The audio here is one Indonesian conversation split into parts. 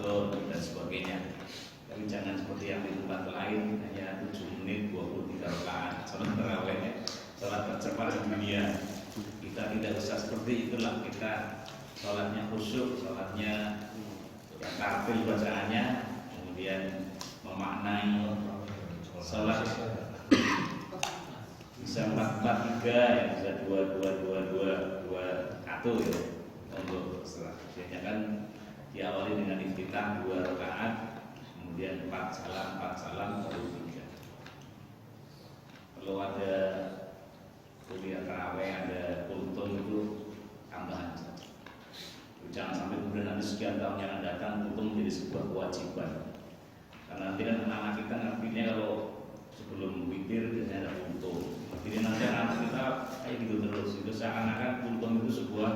Ramadan dan sebagainya. Tapi jangan dunia. Kita tidak usah seperti itulah, kita sholatnya khusyuk, sholatnya tartil bacaannya, kemudian memaknai sholat bisa 4-4-3 ya, bisa 2-2-2-2-2-1 ya untuk setelahnya kan diawali dengan iftitah 2 rakaat, kemudian 4 salam baru 3. Kalau ada kuliah tarawih, ada kultum itu tambahan saja. Jangan sampai kemudian nanti sekian tahun yang akan datang kultum menjadi sebuah kewajiban. Karena nanti kan anak-anak kita ngertinya kalau sebelum witir biasanya ada kultum. Jadi nanti anak kita kayak gitu terus. Itu seakan-akan kultum itu sebuah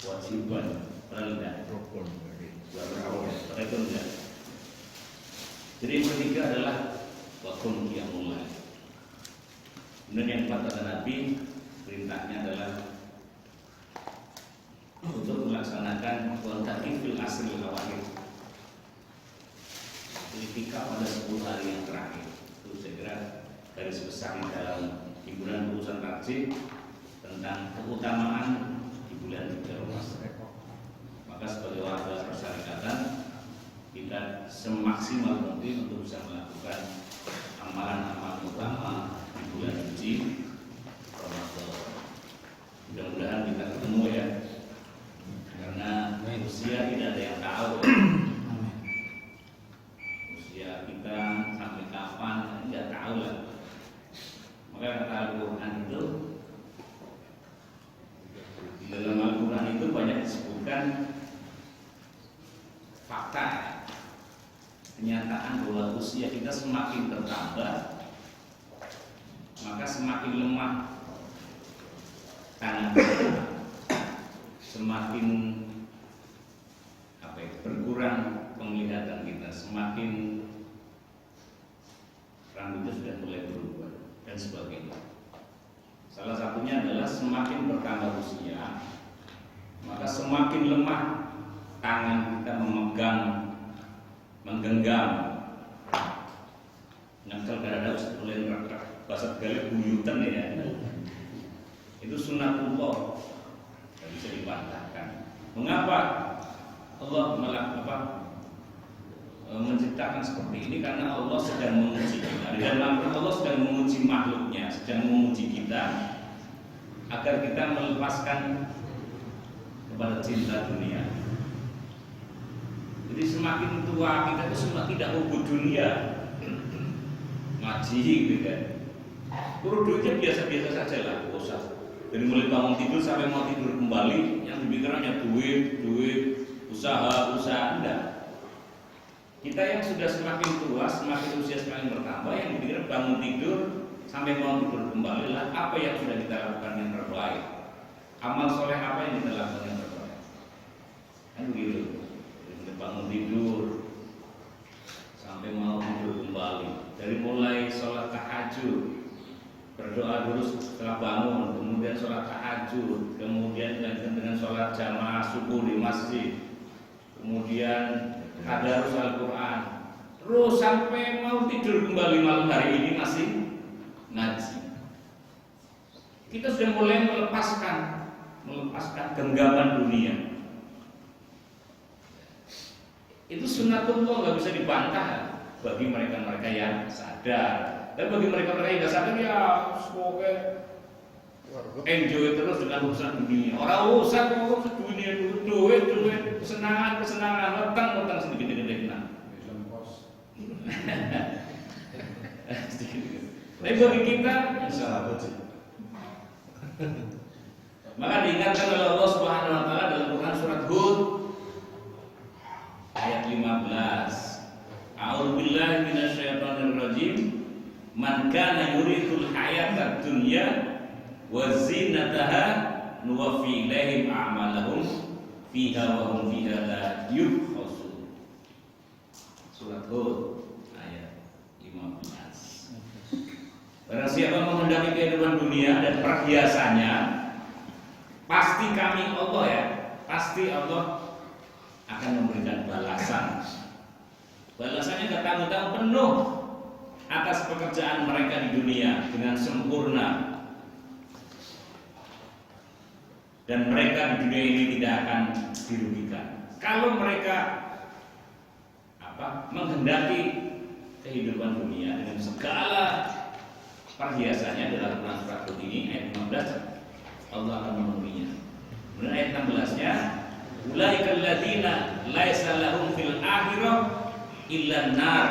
kewajiban. Padahal tidak. Padahal itu tidak. Jadi yang ketiga adalah wakun qiyamul lail. Kemudian yang keempat kata Nabi, perintahnya adalah untuk melaksanakan kontak fil asril awakhir. Itikaf pada 10 hari yang terakhir. Itu saya kira garis besar di dalam hiburan urusan takjil tentang keutamaan di bulan Ramadan. Maka sebagai warga persyarikatan kita semaksimal mungkin untuk bisa melakukan amalan-amalan utama di bulan suci Ramadan. Mudah-mudahan kita ketemu ya, karena usia tidak ada yang tahu. Usia kita sampai kapan tidak tahu lah. Maka kata Al-Quran itu, di dalam Al-Quran itu banyak disebutkan fakta, kenyataan bahwa usia kita semakin bertambah, maka semakin lemah tangan kita, semakin berkurang penglihatan kita, semakin rambutnya sudah mulai berubah dan sebagainya. Salah satunya adalah semakin bertambah usia, maka semakin lemah tangan kita memegang, menggenggam, nyekel dada mulai rak-rak, bahasa Galia buyutan ya. Itu sunatullah, tidak bisa dibantahkan. Mengapa Allah menciptakan seperti ini? Karena Allah sedang menguji kita. Di dalam Allah sedang menguji makhluknya, sedang menguji kita agar kita melepaskan kepada cinta dunia. Jadi semakin tua kita itu semakin tidak hubung dunia, ngaji gitu kan. Turun duitnya biasa-biasa saja lah, usah. Dari mulai bangun tidur sampai mau tidur kembali, yang dipikir hanya duit, usaha, enggak. Kita yang sudah semakin tua, semakin usia semakin bertambah, yang dipikir bangun tidur sampai mau tidur kembali lah, apa yang sudah kita lakukan yang terbaik, amal soleh apa yang kita lakukan yang terbaik. Kan begitu. Dari bangun tidur sampai mau tidur kembali, dari mulai sholat tahajud, berdoa dulu setelah bangun, kemudian sholat tahajud, kemudian dilanjutkan dengan sholat jamaah subuh di masjid, kemudian tadarus Al-Quran, terus sampai mau tidur kembali malam hari ini masih ngaji. Kita sudah mulai melepaskan genggaman dunia. Itu sunatullah, nggak bisa dibantah bagi mereka-mereka yang sadar. Dan bagi mereka-mereka yang tidak sadar ya semoga enjoy terus dengan urusan dunia. Orang urusan dunia dulu, duit, kesenangan, letang sedikit-sedikit nah. Tapi bagi kita maka diingatkan oleh Allah Subhanahu wa taala dalam Quran surat Hud ayat 15. A'udzubillahi minasyaitonir rajim. Man kana yuridul hayatad dunya wa zinataha nuwaffi ilaihim a'malahum fiha wa hum fiha la yubkhasun. Surat Hud ayat 15. Barang siapa menghendaki kehidupan dunia dan perhiasannya, pasti kami Allah ya, pasti Allah akan memberikan balasan. Balasannya nggak tanggung-tanggung, penuh atas pekerjaan mereka di dunia dengan sempurna. dan mereka di dunia ini tidak akan dirugikan. Kalau mereka menghendaki kehidupan dunia dengan segala perhiasannya dalam Quran surat ini ayat 15, Allah akan memenuhinya. Kemudian ayat 16-nya, ulaikal ladzina laisa lahum fil akhirah illa nar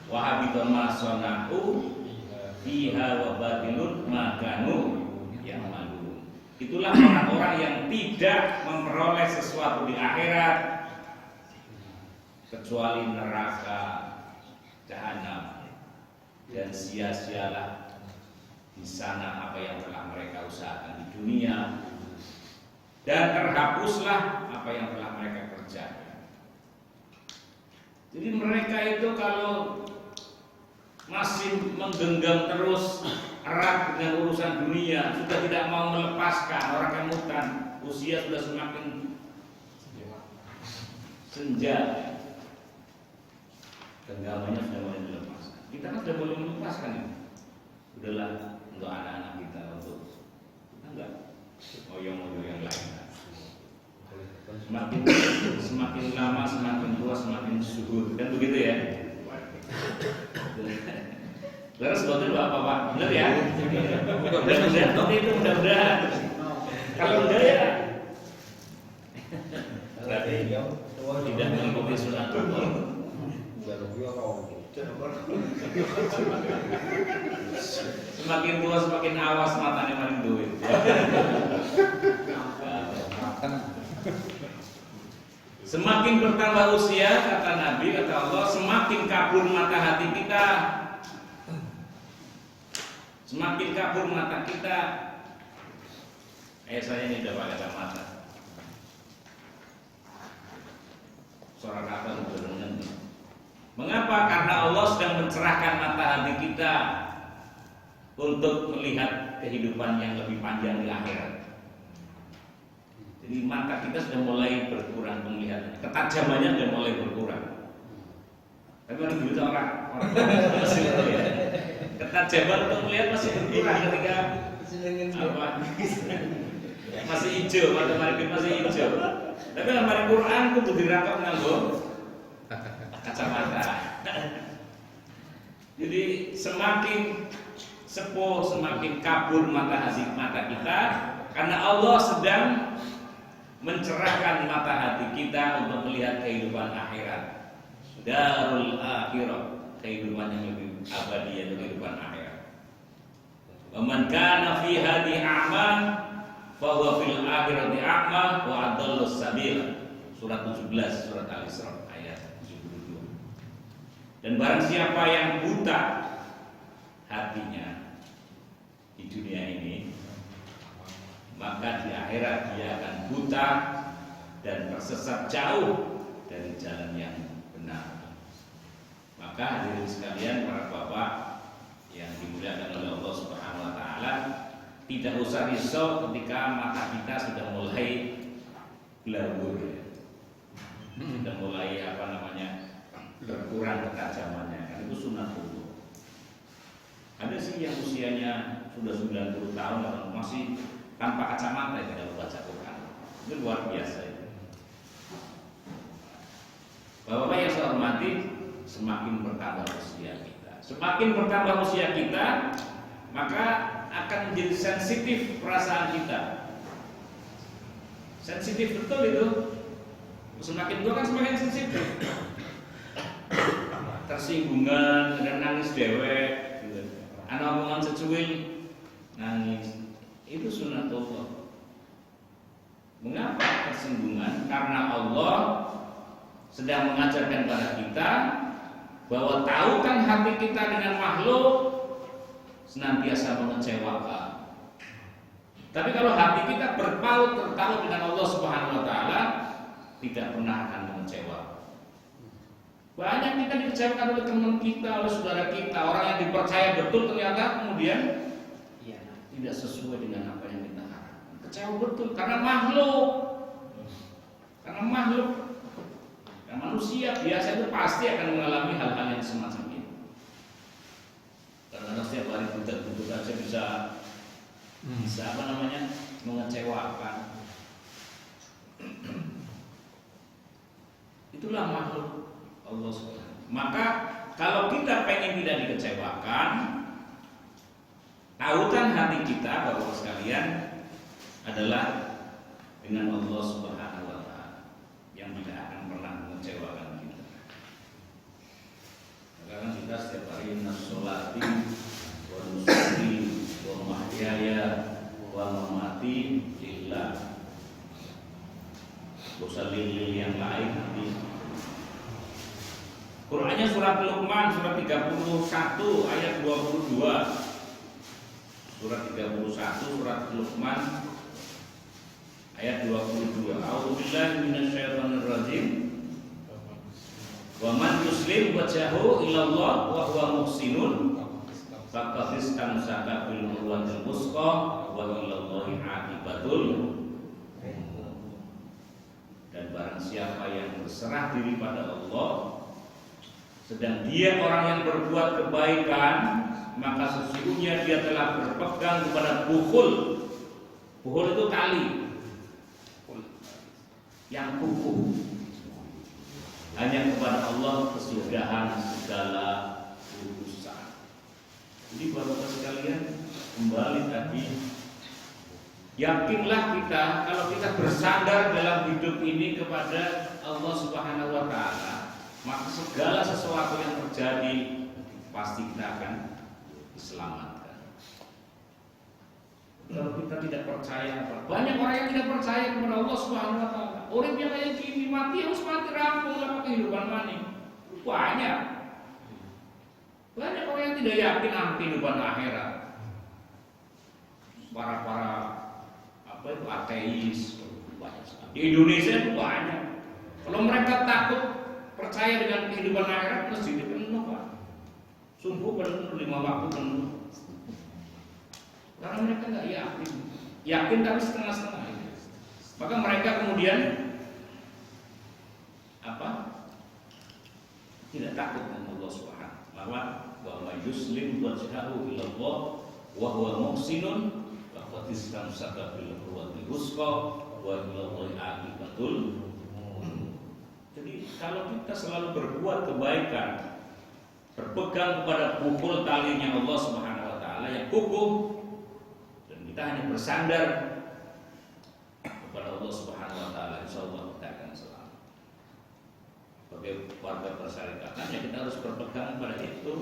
wa habita ma sana'u fiha wa batilun ma kanu ya'malun. Itulah orang-orang yang tidak memperoleh sesuatu di akhirat kecuali neraka jahanam, dan sia-sialah di sana apa yang telah mereka usahakan di dunia, dan terhapuslah apa yang telah mereka kerjakan. Jadi mereka itu kalau masih menggenggam terus erat dengan urusan dunia, sudah tidak mau melepaskan, orang kemutan, usia sudah semakin senja, genggamannya sudah mulai dilepaskan. Kita kan sudah boleh melepaskan ini. Udahlah untuk anak-anak kita, untuk kita enggak oyong-oyong yang lain. Semakin lama semakin tua semakin subur, kan begitu ya? Terus betul Pak? Benar ya? Mudah-mudahan itu mudah-mudahan. Kalau enggak ya berarti tidak mengikuti sunatullah. Semakin tua semakin awas matanya maling duit. Semakin bertambah usia, kata Nabi, kata Allah, semakin kabur mata hati kita. Semakin kabur mata kita. Saya ini udah pakai kacamata. Suara kata benar-benar. Mengapa? Karena Allah sedang mencerahkan mata hati kita untuk melihat kehidupan yang lebih panjang di akhirat. Jadi mata kita sudah mulai berkurang penglihatan, ketajamannya sudah mulai berkurang. Tapi orang dulu orang masih ya. Ketajaman untuk melihat masih berkurang ketika masih hijau, mata masih hijau. Tapi lemari Quran kudu dirangkap nganggo kacamata. Jadi semakin sepuh, semakin kabur mata kita, karena Allah sedang mencerahkan mata hati kita untuk melihat kehidupan akhirat. Darul akhirah, kehidupan yang lebih abadi, yaitu kehidupan akhirat. Wa man kana fi hadhihi a'ma fa huwa fil akhirati a'ma wa adallu sabila. Surat 17 surat Al-Isra ayat 72. Dan barang siapa yang buta hatinya di dunia ini, maka di akhirat dia akan buta dan tersesat jauh dari jalan yang benar. Maka hadirin sekalian, para bapak yang dimuliakan oleh Allah Subhanahu wa taala, tidak usah risau ketika mata kita sudah mulai blabur, sudah mulai berkurang ketajamannya. Kan itu sunatullah. Ada sih yang usianya sudah 90 tahun masih tanpa kacamata ya kalau baca Quran. Itu luar biasa itu. Bapak-bapak yang saya hormati, semakin bertambah usia kita. Semakin bertambah usia kita, maka akan menjadi sensitif perasaan kita. Sensitif betul itu. Semakin tua kan semakin sensitif. Tersinggungan dan nangis dewek, anak omongan secuil nangis. Itu sunatullah. Mengapa tersinggungan? Karena Allah sedang mengajarkan pada kita bahwa tahu kan hati kita dengan makhluk senantiasa mengecewakan. Tapi kalau hati kita terpaut dengan Allah Subhanahu wa taala, tidak pernah akan mengecewakan. Banyak kita dikecewakan oleh teman kita, oleh saudara kita, orang yang dipercaya betul ternyata kemudian tidak sesuai dengan apa yang kita harapkan. Kecewa betul karena makhluk. Karena manusia biasa itu pasti akan mengalami hal-hal yang semacam ini. Karena setiap hari butuh-butuh saja bisa mengecewakan. Itulah makhluk Allah SWT. Maka kalau kita pengen tidak dikecewakan, tautan hati kita Bapak sekalian adalah dengan Allah Subhanahu wa taala yang tidak akan pernah mengecewakan kita. Karena kita setiap hari nasolati wa nusuki wa mahyaya wa mamati lillah. Bosan lil yang lain nanti. Qur'annya surat Luqman surat 31 ayat 22. Surat 31 surat Luqman ayat 22. A'udzubillahi minasyaitonir rajim. Wa man yuslim wajhahu ila Allah wa huwa muhsinun faqad istamsaka bil urwatil wuthqa wa ila Allahi 'aqibatul. Dan barang siapa yang berserah diri pada Allah sedang dia orang yang berbuat kebaikan, maka sesungguhnya dia telah berpegang kepada bukhul. Bukhul itu tali yang kukuh. Hanya kepada Allah kesudahan segala urusan. Jadi Bapak sekalian, kembali tadi, yakinlah kita kalau kita bersandar dalam hidup ini kepada Allah Subhanahu wa taala, maka segala sesuatu yang terjadi pasti kita akan diselamatkan. Kalau kita tidak percaya, banyak orang yang tidak percaya kepada Allah Subhanahu wa taala. Orang yang kayak gini mati harus mati rampung sama kehidupan mani. Banyak orang yang tidak yakin akan kehidupan akhirat. Para apa itu ateis banyak sekali. Di Indonesia itu banyak. Kalau mereka takut percaya dengan kehidupan akhirat, masjid penuh Pak. Subuh penuh, 5 waktu penuh. Karena mereka nggak yakin tapi setengah-setengah. Maka mereka kemudian tidak takut dengan Allah Subhanahu wa ma yuslim wajhahu ila Allah wa huwa muhsinun faqad istamsaka bil urwatil wuthqa wa ila Allahi 'aqibatul. Jadi kalau kita selalu berbuat kebaikan, berpegang kepada pukul talinya Allah Subhanahu wa taala yang kukuh, dan kita hanya bersandar kepada Allah Subhanahu wa taala, insyaallah kita akan selamat. Sebagai warga persyarikatan ya kita harus berpegang pada itu.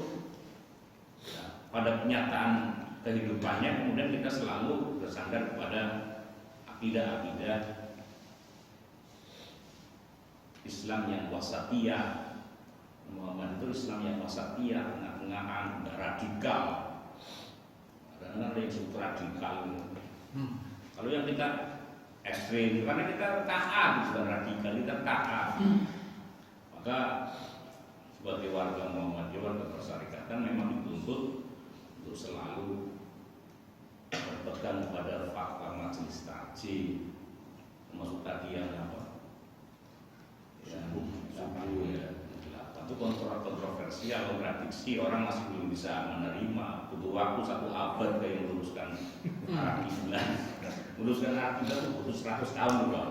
Ya, pada kenyataan kehidupannya kemudian kita selalu bersandar kepada akidah-akidah Islam yang wasatiyah. Muhammad itu Islam yang wasatiyah, tengah-tengahan, tidak radikal. Kadang-kadang ada yang disebut radikal. Kalau yang kita ekstrim, karena kita taat, bukan radikal, kita taat. Maka sebagai warga Muhammadiyah, warga persyarikatan memang dituntut untuk selalu berpegang kepada fakta majelis takjil, termasuk tadi yang subuh ya, itu kontroversial, kontradiksi, orang masih belum bisa menerima. Butuh waktu 1 abad kayak meluruskan arah kiblat. Meluruskan arah kiblat itu butuh 100 tahun loh.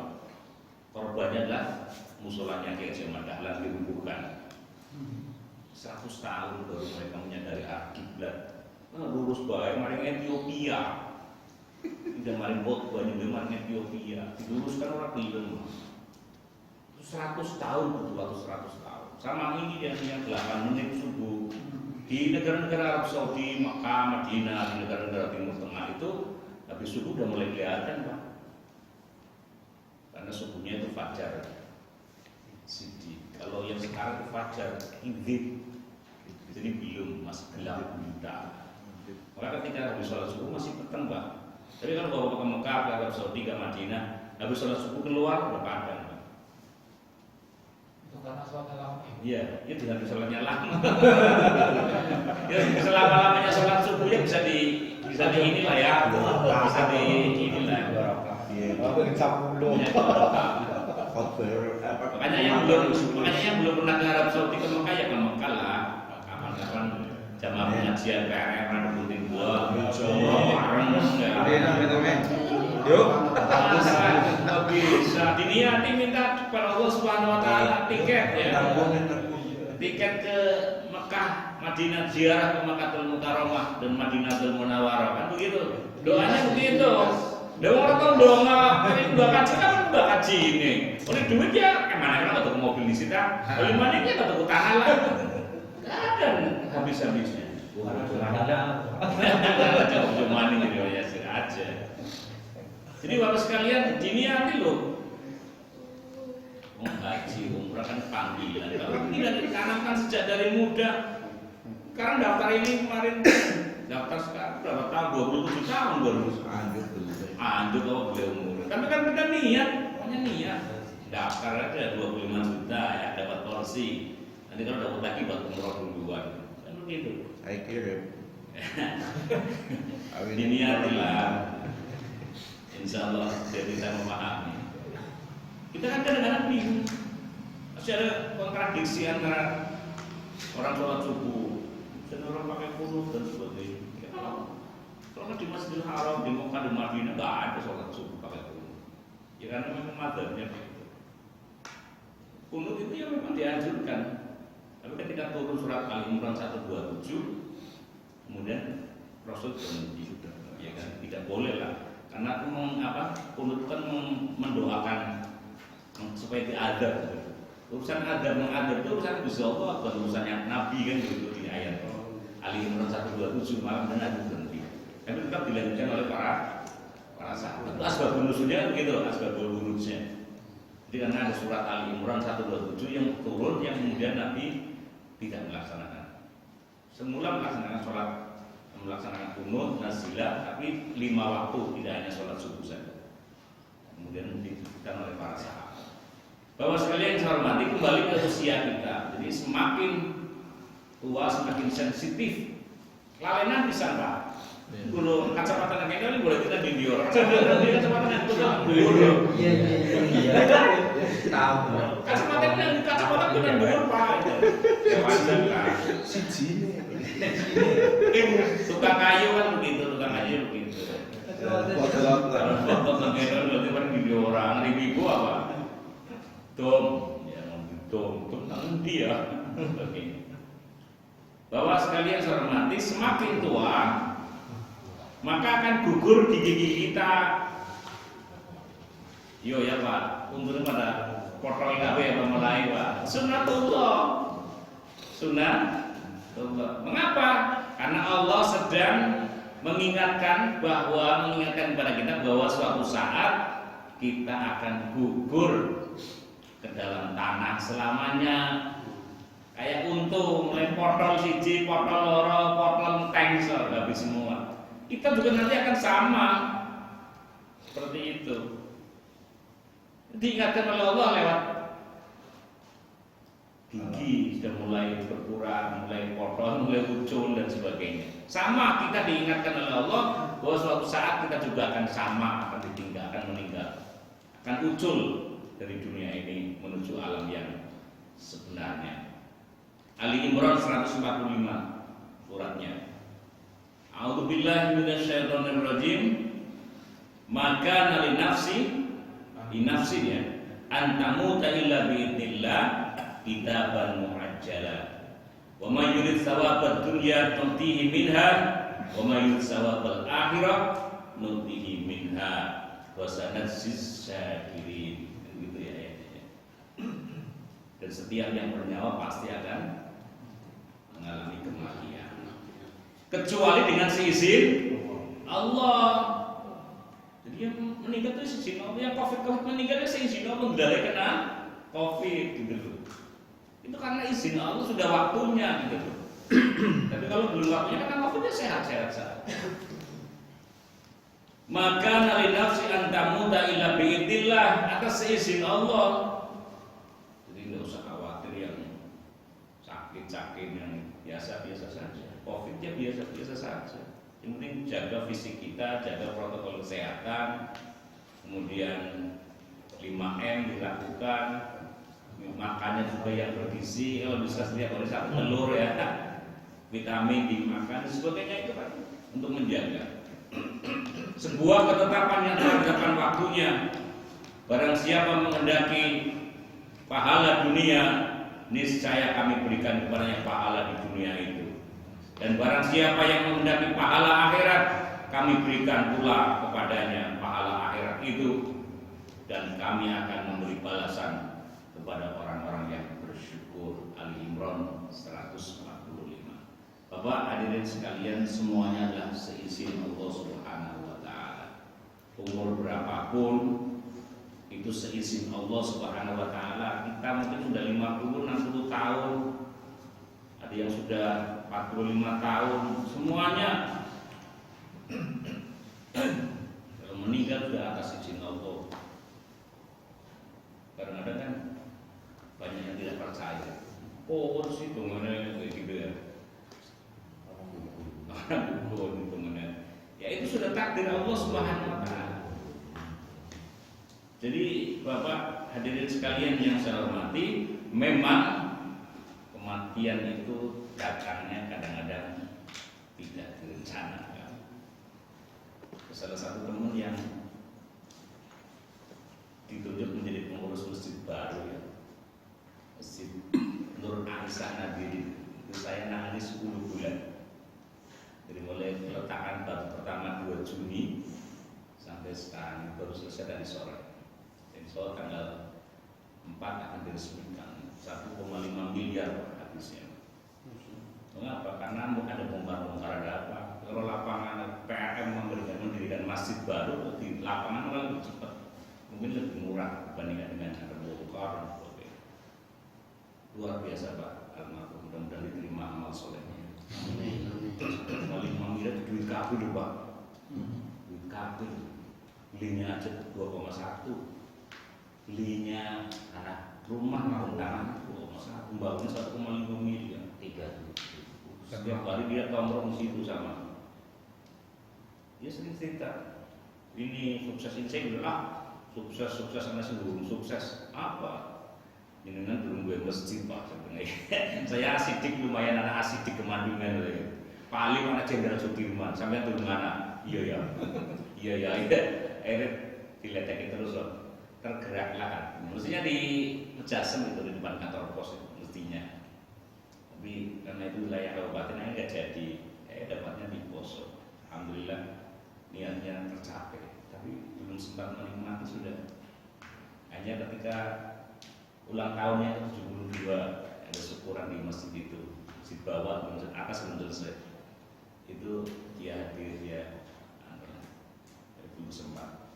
Korbannya adalah musolanya Kiai Haji Dahlan dirubuhkan. 100 tahun baru mereka menyadari arah kiblat. Lurus baik, maring Ethiopia. Tidak maring khotbah juga maring Ethiopia. Diluruskan orang belum. 100 tahun butuh waktu 100 tahun. Sama ini dia hanya 8 menit subuh. Di negara-negara Arab Saudi, Makkah, Madinah, di negara-negara Timur Tengah itu habis subuh udah mulai kelihatan Pak. Karena subuhnya itu fajar. Kalau yang sekarang itu fajar, idhib. Jadi belum, masih gelap buta. Maka ketika habis sholat subuh masih petang Pak. Tapi kalau bawa ke Mekah, ke Arab Saudi, ke Madinah, habis sholat subuh keluar udah padang. Karena sholatnya lama. Iya, itu habis sholatnya lama. Ya, selama-lamanya sholat subuh ya bisa di inilah ya, bisa di inilah. Makanya yang belum pernah ke Arab Saudi ke Mekah ya ke Mekah lah. Kapan-kapan jamaah pengajian PRR ada penting gua, bareng ya. Nggak bisa. Diniati minta kepada Allah Subhanahu Wa Taala tiket ya. Tiket ke Mekah, Madinah, ziarah ke Makkahul Mukarramah dan Madinatul Munawwarah kan begitu. Doanya begitu. Dia orang tahu dong ini mbak kaji kan mbak kaji ini. Oleh duit ya kemana kan untuk mobil disita. Oleh mana dia untuk tanah lah. Gak ada habis-habisnya. Cuma ini jadi ya aja. Jadi bapak sekalian diniati loh. Haji umrah kan panggilan. Kalau tidak ditanamkan sejak dari muda. Sekarang daftar ini kemarin daftar sekarang berapa tahun? 27 tahun baru. Anjur kalau boleh umur. Tapi kan kita niat, pokoknya niat. Daftar aja 25 juta ya dapat porsi. Nanti kalau dapat lagi buat umroh duluan. Kan begitu. Saya kirim. Diniatilah. Insya Allah jadi kita memahami. Kita kan kadang-kadang bingung. Masih ada kontradiksi antara orang sholat subuh dan orang pakai kunut dan sebagainya. Kalau di Masjidil Haram, di Mekah, di Madinah nggak ada sholat subuh pakai kunut. Ya karena memang madhabnya begitu. Kunut itu ya memang dianjurkan. Tapi ketika turun surat Al-Imran 127, kemudian Rasul berhenti, ya kan tidak boleh lah. Karena kunut kan mendoakan supaya diadab. Urusan adab mengadab itu urusan Gusti Allah, bukan urusannya Nabi kan gitu di ayat Ali Imran 127 malam dan Nabi berhenti. Tapi tetap dilanjutkan oleh para sahabat. Itu asbabun nuzulnya begitu, asbabul wurudnya. Jadi karena ada surat Ali Imran 127 yang turun yang kemudian Nabi tidak melaksanakan. Semula melaksanakan kunut, nazilah, tapi 5 waktu, tidak hanya sholat subuh saja. Kemudian ditunjukkan oleh para sahabat. Bahwa sekalian yang saya hormati, kembali ke usia kita. Jadi semakin tua semakin sensitif. Lalenan bisa Pak. Kalau kacamata yang ini boleh kita di Dior. Kacamata yang itu iya. Tahu. Kacamata yang Dior Pak. Ya wajar lah. Tukang kayu kan begitu, tukang kayu begitu. Kalau mengenal berarti kan di orang ribu apa? Dom nanti ya. Bahwa sekalian saya hormati, semakin tua maka akan gugur gigi kita. Yo ya Pak, untuk pada portal KB apa mulai Pak. Sunnatullah. Mengapa? Karena Allah sedang mengingatkan kepada kita bahwa suatu saat kita akan gugur ke dalam tanah selamanya. Kayak untung, mulai portal siji, portal loro, portal tengsel, habis semua. Kita juga nanti akan sama seperti itu. Diingatkan oleh Allah lewat gigi sudah mulai berkurang, mulai portal, mulai muncul dan sebagainya. Sama kita diingatkan oleh Allah bahwa suatu saat kita juga akan sama, akan ditinggalkan, meninggal, akan ucul dari dunia ini menuju alam yang sebenarnya. Ali Imran 145 suratnya. A'udzubillahi minasyaitonirrajim. Maka nali nafsi ya antamuta illa biidznillah kitaban muajjala. Wa may yurid thawabad dunya nutihi minha wa may yurid thawabal akhirah nutihi minha wa sanajziz syakirin. Gitu ya ayatnya. Dan setiap yang bernyawa pasti akan mengalami kematian kecuali dengan seizin Allah. Jadi yang meninggal itu seizin Allah, yang COVID meninggal itu seizin Allah, tidak kena COVID gitu. Itu karena izin Allah sudah waktunya gitu. Tapi kalau belum waktunya kan waktunya sehat-sehat saja. Maka nali nafsi antamuta illa biidznillah, atas seizin Allah. Jadi nggak usah khawatir yang sakit yang biasa-biasa saja. COVID ya biasa-biasa saja. Yang penting jaga fisik kita, jaga protokol kesehatan, kemudian 5M dilakukan, makannya juga yang bergizi, kalau bisa setiap hari satu telur ya, vitamin dimakan, sebagainya itu kan untuk menjaga. sebuah ketetapan yang telah ditetapkan waktunya. Barang siapa menghendaki pahala dunia, niscaya kami berikan kepadanya pahala di dunia itu. Dan barang siapa yang menghendaki pahala akhirat, kami berikan pula kepadanya pahala akhirat itu. Dan kami akan memberi balasan kepada orang-orang yang bersyukur. Ali Imran 145. Bapak hadirin sekalian, semuanya adalah seizin Allah Subhanahu wa taala. Umur berapapun itu seizin Allah Subhanahu wa taala. Kita mungkin sudah 50, 60 tahun. Ada yang sudah 45 tahun. Semuanya kalau meninggal sudah atas izin Allah. Kadang-kadang kan banyak yang tidak percaya. Oh, sih mengenai kayak gitu ya. Dukun mengenai. Ya itu sudah takdir Allah Subhanahu wa taala. Jadi Bapak hadirin sekalian yang saya hormati, memang kematian itu datangnya kadang-kadang tidak direncanakan. Salah satu teman yang ditunjuk menjadi pengurus masjid baru ya, Masjid Nur Aisyah Nadirin, itu saya nangani 10 bulan. Jadi mulai peletakan batu pertama 2 Juni sampai sekarang baru selesai dari sore. Jadi sore tanggal 4 akan diresmikan 1,5 miliar habisnya. Mengapa? Karena ada bongkar-bongkar, ada apa? Kalau lapangan PRM mendirikan masjid baru di lapangan orang lebih cepat, mungkin lebih murah dibandingkan dengan ada bongkar dan sebagainya. Luar biasa Pak almarhum, mudah-mudahan diterima amal solehnya. 5 miliar duit kabel loh Pak, duit kabel, belinya aja 2,1, belinya tanah rumah tanah 2,1, bangun 1,5 miliar, 3. Setiap hari dia tongkrong di situ sama. Dia sering cerita, ini sukses ini saya bilang, sukses karena sebelum sukses apa? Ini kan belum gue masjid Pak sebenarnya. Saya asidik, lumayan anak asidik kemandungan. Pak Ali mana Jenderal Sudirman, sampai turun mana? Iya. Akhirnya diletekin terus loh, tergeraklah kan. Mestinya di Pejasem itu di depan kantor pos itu mestinya. Tapi karena itu wilayah kabupaten aja nggak jadi, dapatnya di Poso. Alhamdulillah niatnya tercapai, tapi belum sempat menikmati sudah. Hanya ketika ulang tahunnya ke-72 ada syukuran di masjid itu, masjid bawah, masjid atas belum selesai. Itu dia hadir, dia belum sempat.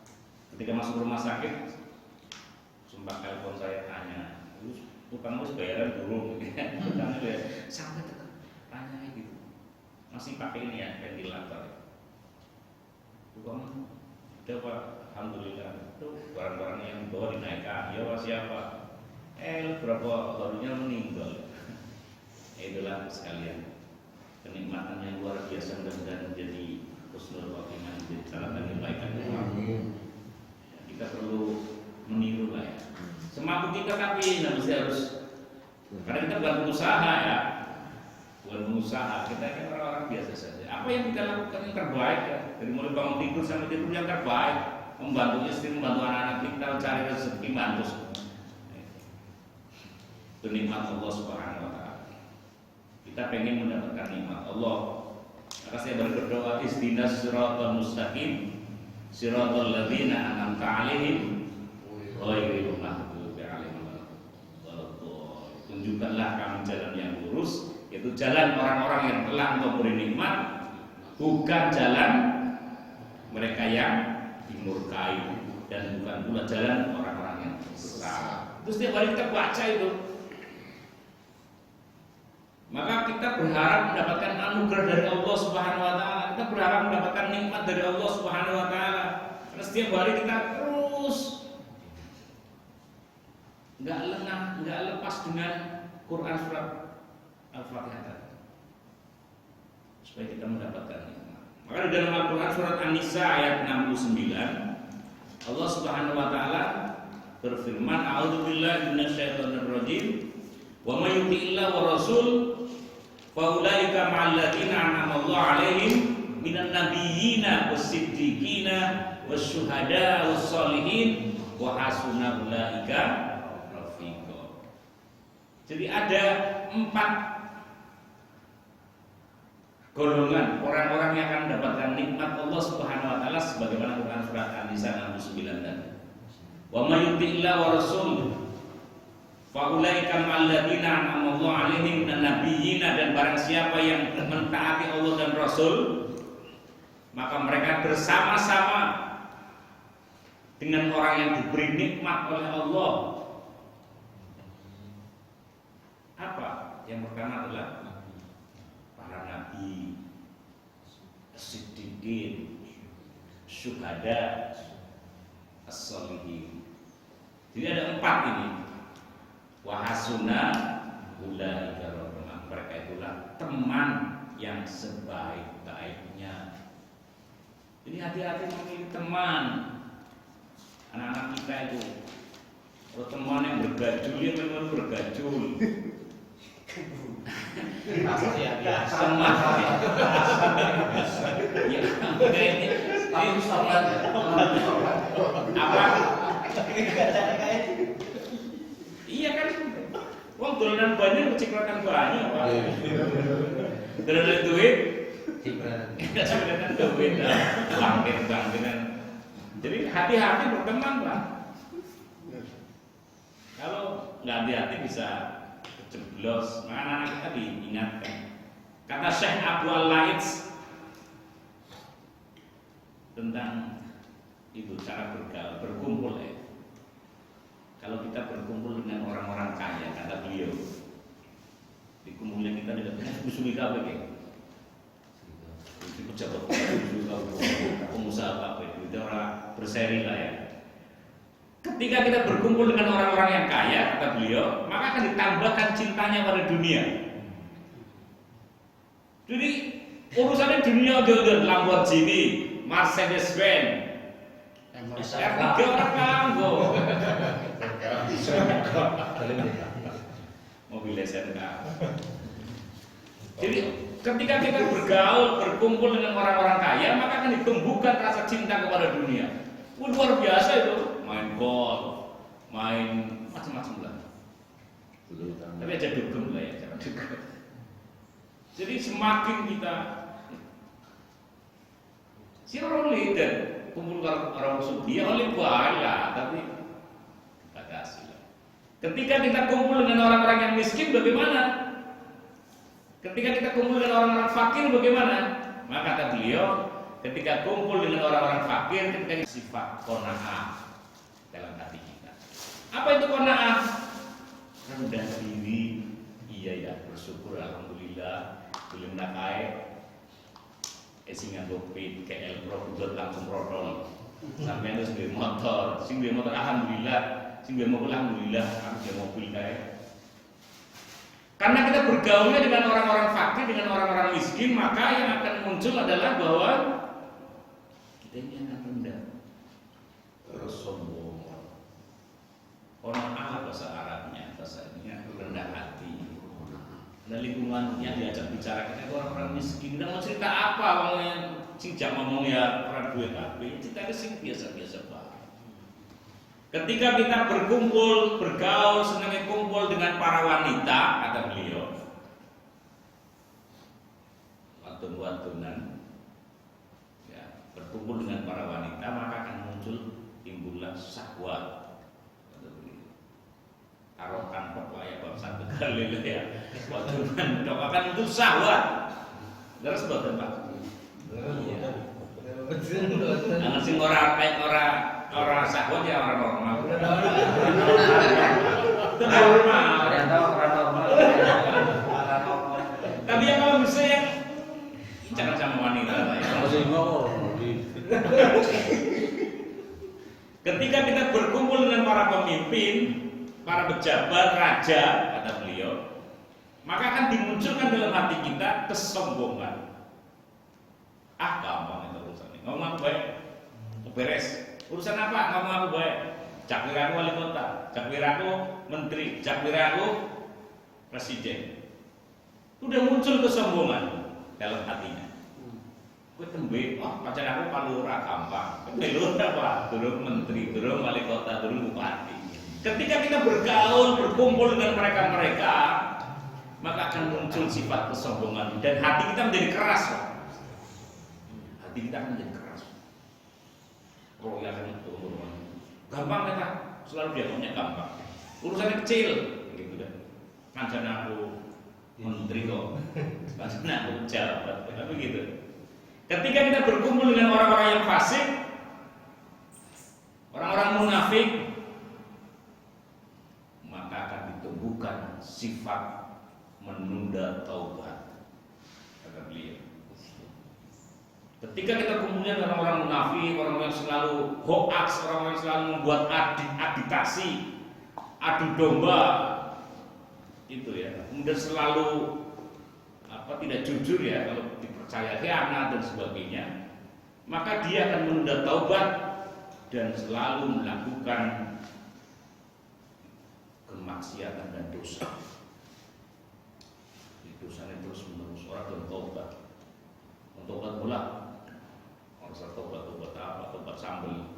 Ketika masuk rumah sakit, sempat telepon saya tanya, utang harus bayaran dulu, utangnya udah sampai tetap tanya gitu, masih pakai ini ya ventilator. Uang udah Pak, alhamdulillah itu barang-barang yang dibawa dinaikkan, ya Pak siapa? Berapa barunya meninggal. Itulah sekalian kenikmatan yang luar biasa, mudah-mudahan menjadi husnul khotimah, menjadi catatan yang baik. Kita perlu meniru lah ya. Semampu kita, tapi mesti harus, karena kita bukan pengusaha ya, bukan pengusaha, kita kan orang-orang biasa saja. Apa yang kita lakukan yang terbaik ya, dari mulai bangun tidur sampai tidur yang terbaik, membantu istri, membantu anak-anak kita, cari rezeki, bantu semua. Itu nikmat Allah Subhanahu wa taala. Kita pengen mendapatkan nikmat Allah. Maka saya berdoa, ihdinas siratal mustaqim, siratal ladzina an'amta 'alaihim ghairil maghdubi 'alaihim waladdallin. Tunjukkanlah kami jalan yang lurus, yaitu jalan orang-orang yang telah Engkau beri nikmat, bukan jalan mereka yang dimurkai, dan bukan pula jalan orang-orang yang sesat. Itu setiap hari kita baca itu. Maka kita berharap mendapatkan anugerah dari Allah Subhanahu wa taala. Kita berharap mendapatkan nikmat dari Allah Subhanahu wa taala. Karena setiap hari kita terus enggak lengah, enggak lepas dengan Quran surat Al-Fatihah tadi. Supaya kita mendapatkan nikmat. Maka di dalam Al-Quran surat An-Nisa ayat 69, Allah Subhanahu wa taala berfirman, "A'udzubillahi minasyaitonirrajim. Wa may yuti'illah wa rasul fa ulaika ma'al ladzina an'ama Allahu 'alaihim minan nabiyyina was-siddiqina wasyuhada was-sholihin wa hasuna ulaika rafiqa. Jadi ada 4 golongan orang-orang yang akan mendapatkan nikmat Allah Subhanahu wa taala sebagaimana Quran surat An-Nisa 69 tadi. Wa may yuti'illah wa rasul fa ulaika ma'alladzina an'amallahu 'alaihim minan nabiyyina, dan barang siapa yang mentaati Allah dan Rasul maka mereka bersama-sama dengan orang yang diberi nikmat oleh Allah. Apa? Yang pertama adalah para nabi, as-siddiqin, syuhada, as-sholihin. Jadi ada 4 ini. Wa hasuna ulaika rafiqa. Mereka itulah teman yang sebaik-baiknya. Jadi hati-hati memilih teman. Anak-anak kita itu, kalau teman yang bergajul, ya memang bergajul. Teman apa? Iya kan, wong dolanan banyak kecipratan banyak, Pak. Dolanan duit, cipratan duit, bangkit-bangkitan. Jadi hati-hati berteman, Pak. Kalau nggak hati-hati bisa kejeblos. Maka anak kita diingatkan. Kata Syekh Abu Al-Laits tentang itu cara berkumpul ya. Kalau kita berkumpul dengan orang-orang kaya, kata beliau, dikumpulnya kita dengan musuh KPK, di pejabat pengusaha KPK, itu orang berseri lah ya. Ketika kita berkumpul dengan orang-orang yang kaya, kata beliau, maka akan ditambahkan cintanya pada dunia. Jadi urusannya dunia jodoh Lamborghini, Mercedes-Benz, R3 orang kanggo. Mobil SNK. Jadi ketika kita bergaul, berkumpul dengan orang-orang kaya, maka akan ditumbuhkan rasa cinta kepada dunia. Luar biasa itu, main golf, main macam-macam lah. Tapi aja dugem lah ya, jangan dugem. Jadi semakin kita si orang leader kumpul orang sugi, oleh lah, tapi batasi lah. Ketika kita kumpul dengan orang-orang yang miskin, bagaimana? Ketika kita kumpul dengan orang-orang fakir, bagaimana? Maka kata beliau, ketika kumpul dengan orang-orang fakir, ketika sifat qanaah dalam hati kita. Apa itu qanaah? Rendah diri, iya ya, bersyukur alhamdulillah, belum nakai. Sing nganggo PKL Pro budot langsung protol. Sampai itu sing motor, alhamdulillah, sing mobil alhamdulillah, aku dia mobil kae. Karena kita bergaulnya dengan orang-orang fakir, dengan orang-orang miskin, maka yang akan muncul adalah bahwa kita ini akan rendah, sombong. Orang Arab bahasa Arabnya, bahasanya rendah hati. Dan lingkungan yang diajak bicara kita itu orang-orang miskin. Kita mau cerita apa? Mau yang sejak ngomong ya orang duit tapi cerita itu sih biasa-biasa Pak. Ketika kita berkumpul, bergaul, senangnya kumpul dengan para wanita, kata beliau, wadon-wadonan, ya, berkumpul dengan para wanita, maka akan muncul timbulan syahwat. Arokan pokoknya bangsa kali ya, wadunan dok akan muncul syahwat. Terus betul Pak. Jangan sing ora kayak orang syahwat ya orang normal. Normal. Tapi yang kalau bisa yang jangan sama wanita lah ya. Ketika kita berkumpul dengan para pemimpin, para pejabat, raja, kata beliau, maka akan dimunculkan dalam hati kita kesombongan. Gampang itu urusannya. Ngomong aku baik, beres. Urusan apa? Ngomong aku baik. Jakwir aku wali kota, jakwir aku menteri, jakwir aku presiden. Udah muncul kesombongan dalam hatinya. Kowe tembe, oh pancen aku palura gampang. Melu apa? Durung menteri, durung wali kota, durung bupati. Ketika kita bergaul, berkumpul dengan mereka-mereka, maka akan muncul sifat kesombongan dan hati kita menjadi keras. Hati kita akan menjadi keras. Oh ya kan itu gampang kita selalu dianggapnya gampang. Urusannya kecil, gitu kan. Pancen aku menteri kok, pancen aku jabat, tapi gitu. Ketika kita berkumpul dengan orang-orang yang fasik, orang-orang munafik, maka akan ditumbuhkan sifat menunda taubat, kata beliau. Ketika kita kumpul dengan orang-orang munafik, orang-orang yang selalu hoax, orang-orang yang selalu membuat agitasi, adu domba, itu ya, kemudian selalu tidak jujur ya, kalau dipercaya khianat dan sebagainya, maka dia akan menunda taubat dan selalu melakukan kemaksiatan dan dosa. Dosanya terus menerus, orang belum taubat. Taubat pula, orang saat taubat apa? Taubat sambel.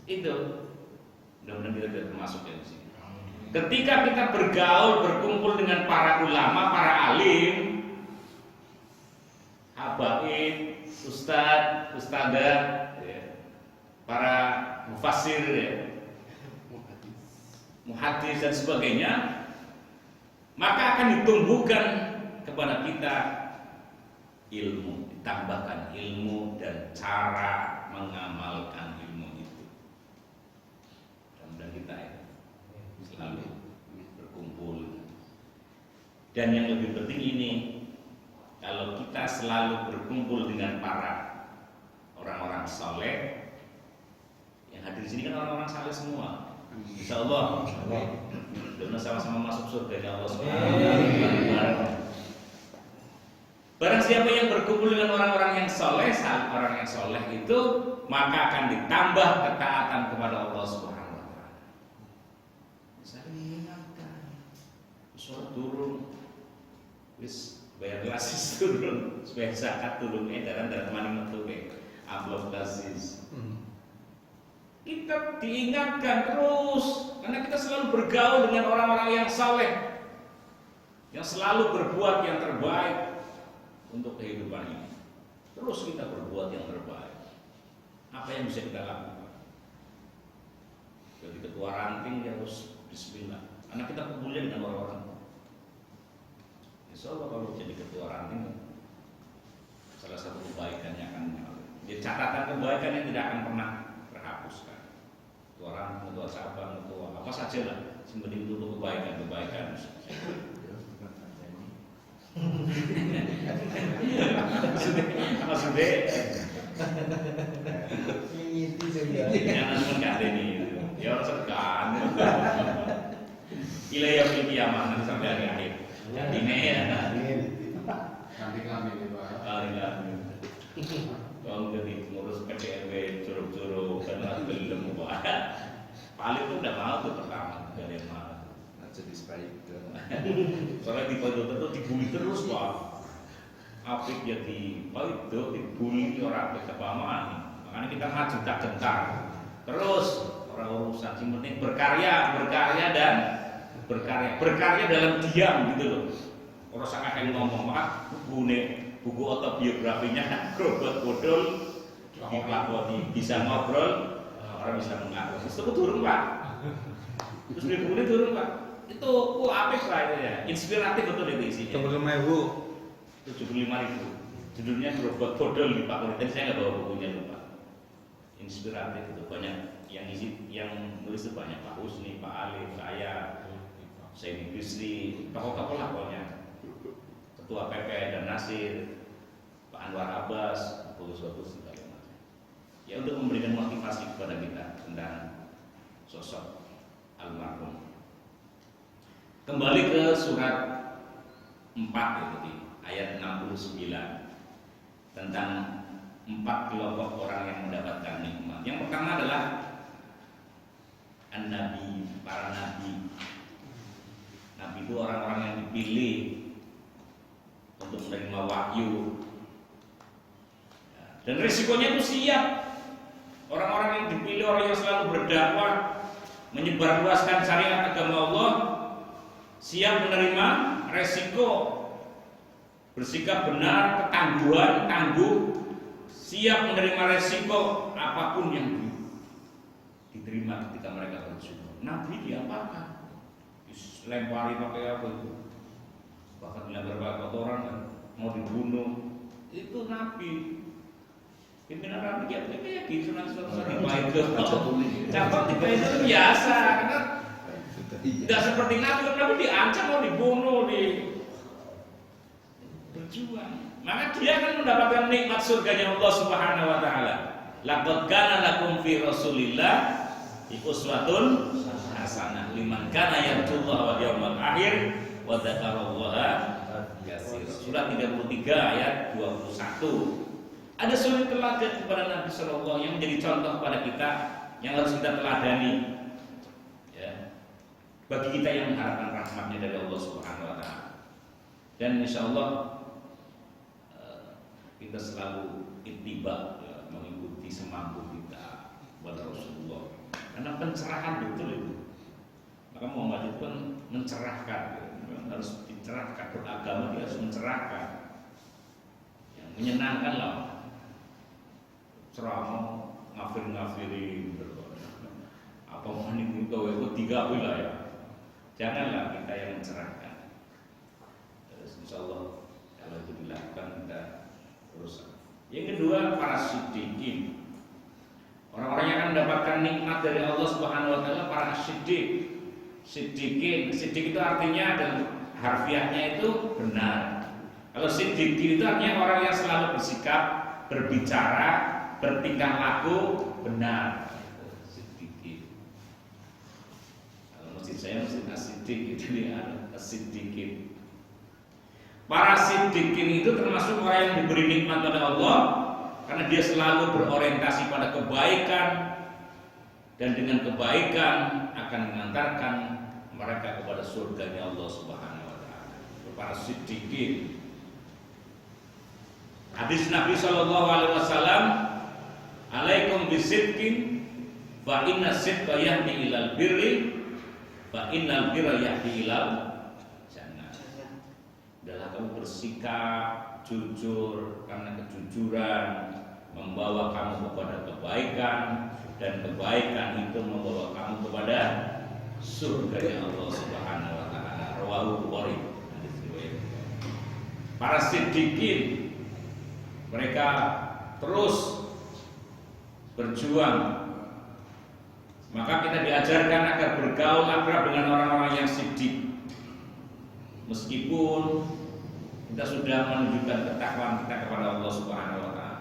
Itu, mudah-mudahan kita tidak termasuk ya di sini. Ketika kita bergaul, berkumpul dengan para ulama, para alim, habaib, ustadz, ustadzah, ya, para mufassir, ya, muhadis dan sebagainya, maka akan ditumbuhkan kepada kita ilmu, ditambahkan ilmu dan cara mengamalkan ilmu itu. Dan kita ya, selalu berkumpul. Dan yang lebih penting ini, kalau kita selalu berkumpul dengan para orang-orang soleh, yang hadir di sini kan orang-orang saleh semua. Insya Allah, dan sama-sama masuk surga Allah SWT. Barang siapa yang berkumpul dengan orang-orang yang soleh, saat orang yang soleh itu, maka akan ditambah ketaatan kepada Allah SWT. Saya ingatkan, suara turun, wis bayar klasis turun, supaya zakat turun, edaran dari teman metu amplop klasis. Kita diingatkan terus, karena kita selalu bergaul dengan orang-orang yang saleh, yang selalu berbuat yang terbaik untuk kehidupan ini. Terus kita berbuat yang terbaik. Apa yang bisa kita lakukan? Jadi ketua ranting ya harus bismillah. Karena kita kumpulnya dengan orang-orang. Insya Allah kalau jadi ketua ranting, salah satu kebaikannya akan jadi catatan kebaikan yang tidak akan pernah terhapuskan. Ketua ranting, ketua cabang, ketua apa saja lah, yang penting untuk kebaikan. Maksudnya jangan mengkata ini ya orang segan ilayah fil kiamah nanti sampai hari akhir jadi ini ya nanti kami kalau jadi ngurus PPRW curug-curug karena belum paling itu udah mau tuh pertama dari mana jadi sebaik soalnya di pondok itu dibully terus pak apik ya di pondok dibully orang apik kepamaan makanya kita maju tak gentar terus orang urusan yang penting berkarya dan berkarya dalam diam gitu loh orang sangat yang ngomong maka buku autobiografinya Robert Bodol dilakoni bisa ngobrol orang bisa mengaku itu turun pak terus di buku ini turun pak itu apik lah itu ya inspiratif betul itu isinya 75.000 judulnya Robert Bodol di Pak Kulitan saya nggak bawa bukunya lupa inspiratif itu banyak yang nulis itu banyak Pak Husni, Pak Ali, saya Sayyid Bisri tokoh-tokoh lah pokoknya Ketua PP dan Nasir Pak Anwar Abbas bagus-bagus segala macam ya untuk memberikan motivasi kepada kita tentang sosok almarhum. Kembali ke surat 4 itu ayat 69 tentang 4 kelompok orang yang mendapatkan nikmat. Yang pertama adalah an-nabi, para nabi. Nabi itu orang-orang yang dipilih untuk menerima wahyu Dan risikonya itu siap. Orang-orang yang dipilih, orang yang selalu berdakwah, menyebarluaskan syariat agama Allah, siap menerima resiko, bersikap benar, ketangguhan, tangguh, siap menerima resiko apapun yang diterima ketika mereka berjuang. Nabi diapakan? Lempari pakai apa itu? Bahkan dilempar pakai kotoran, mau dibunuh. Itu Nabi. Pimpinan Nabi kayak gitu nanti suatu dibaik ke cabang dibaik itu biasa karena tidak seperti Nabi diancam mau dibunuh berjuang. Maka dia akan mendapatkan nikmat surganya Allah Subhanahu Wa Taala. Laqad kana lakum fi Rasulillah uswatun hasanah liman kana yarjullaha wal yawmal akhir wa dzakarallaha katsiran. Surah 33 ayat 21. Ada suri teladan kepada Nabi Sallallahu yang menjadi contoh kepada kita yang harus kita teladani. Ya. Bagi kita yang mengharapkan rahmatnya dari Allah Subhanahu Wa Taala. Dan insya Allah kita selalu ittiba, ya, mengikuti semampu kita kepada Rasulullah. Karena pencerahan betul itu. Maka Muhammad itu pun mencerahkan, ya. Harus dicerahkan, beragama dia harus mencerahkan, yang menyenangkan lah. Ceramah ngafir-ngafirin apa maning itu tiga lah ya. Janganlah kita yang mencerahkan. Insyaallah kalau itu dilakukan kita terus. Yang kedua, para siddiqin. Orang-orang yang akan mendapatkan nikmat dari Allah Subhanahu Wa Taala, para siddiq. Siddiqin, siddiq itu artinya dan harfiahnya itu benar. Kalau siddiqin itu artinya orang yang selalu bersikap, berbicara, bertingkah laku benar. Siddiqin. Kalau masjid saya masjid as-siddiq itu dia as-siddiqin. Para siddiqin itu termasuk orang yang diberi nikmat oleh Allah karena dia selalu berorientasi pada kebaikan dan dengan kebaikan akan mengantarkan mereka kepada surganya Allah Subhanahu Wa Taala. Para siddiqin. Hadis Nabi Shallallahu Alaihi Wasallam, alaikum bisidqin fa inna sidqa yahdi ilal birri fa innal birra yahdi ilal jannah. Adalah kamu bersikap jujur karena kejujuran membawa kamu kepada kebaikan dan kebaikan itu membawa kamu kepada surganya Allah Subhanahu Wa Taala. Rawahu Bukhari. Para siddiqin mereka terus berjuang. Maka kita diajarkan agar bergaul akrab dengan orang-orang yang siddiq. Meskipun kita sudah menunjukkan ketakwaan kita kepada Allah Subhanahu Wa Taala,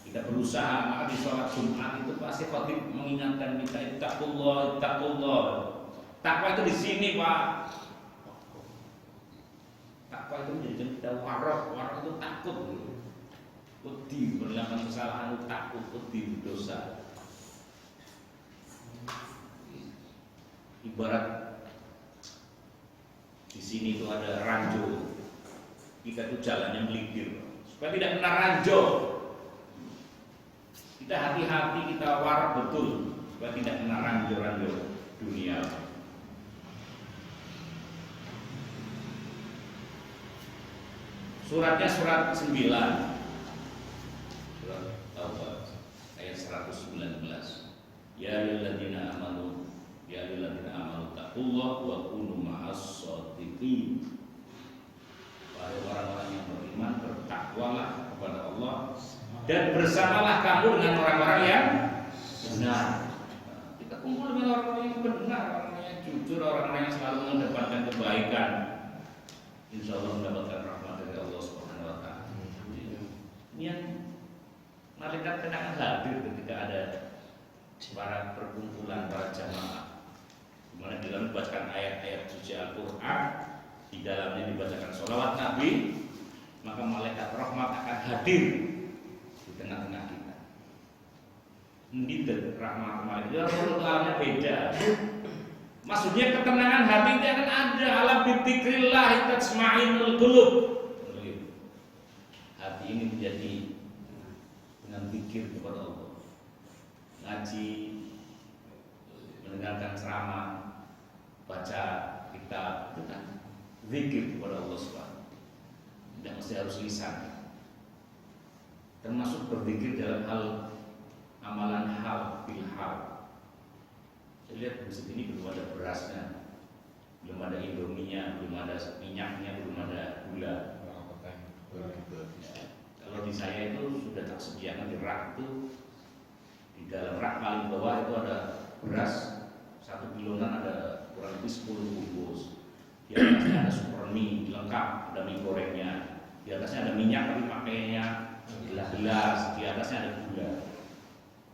kita berusaha. Maka di sholat Jumat itu pasti khatib mengingatkan kita, ittaqullah, ittaqullah. Takwa itu di sini, Pak. Takwa itu menjadikan kita warok itu takut. Wedi melakukan kesalahan itu takut, wedi dosa. Ibarat di sini itu ada ranjau, kita itu jalannya melipir supaya tidak kena ranjau. Kita hati-hati, kita warak betul supaya tidak kena ranjau-ranjau dunia. Suratnya surat 9, surat Taubah ayat 119. Ya ayyuhalladzina amanu, ya ayyuhalladzina amanu taqullaha wa kunu ma'as shadiqin. Wahai orang-orang yang beriman, bertakwalah kepada Allah dan bersamalah kamu dengan orang-orang yang benar. Kita kumpul dengan orang-orang yang benar, orang-orang yang jujur, orang-orang yang selalu mendapatkan kebaikan. Insya Allah mendapatkan rahmat dari Allah Subhanahu Wa Taala. Ini yang malaikat akan hadir ketika ada para perkumpulan, para jamaah, di mana di dalam dibacakan ayat-ayat suci Al-Quran, di dalamnya dibacakan sholawat Nabi, maka malaikat rahmat akan hadir di tengah-tengah kita. Ini rahmat malaikat itu beda. Maksudnya ketenangan hati itu akan ada. Ala bidzikrillah tasma'innul qulub. Hati ini menjadi dengan zikir kepada Allah, ngaji, mendengarkan ceramah, baca kitab, itu kan zikir kepada Allah Subhanahu. Tidak mesti harus lisan. Termasuk berzikir dalam hal amalan hal bil hal. Saya lihat di masjid ini belum ada berasnya, belum ada indominya, belum ada minyaknya, belum ada gula. Ya, kalau di saya itu sudah tak sediakan di rak itu, di dalam rak paling bawah itu ada beras 1 kiloan, ada kurang lebih 10 bungkus. Di atasnya ada super mie lengkap, ada mie gorengnya. Di atasnya ada minyak tapi pakainya gelas, di atasnya ada gula.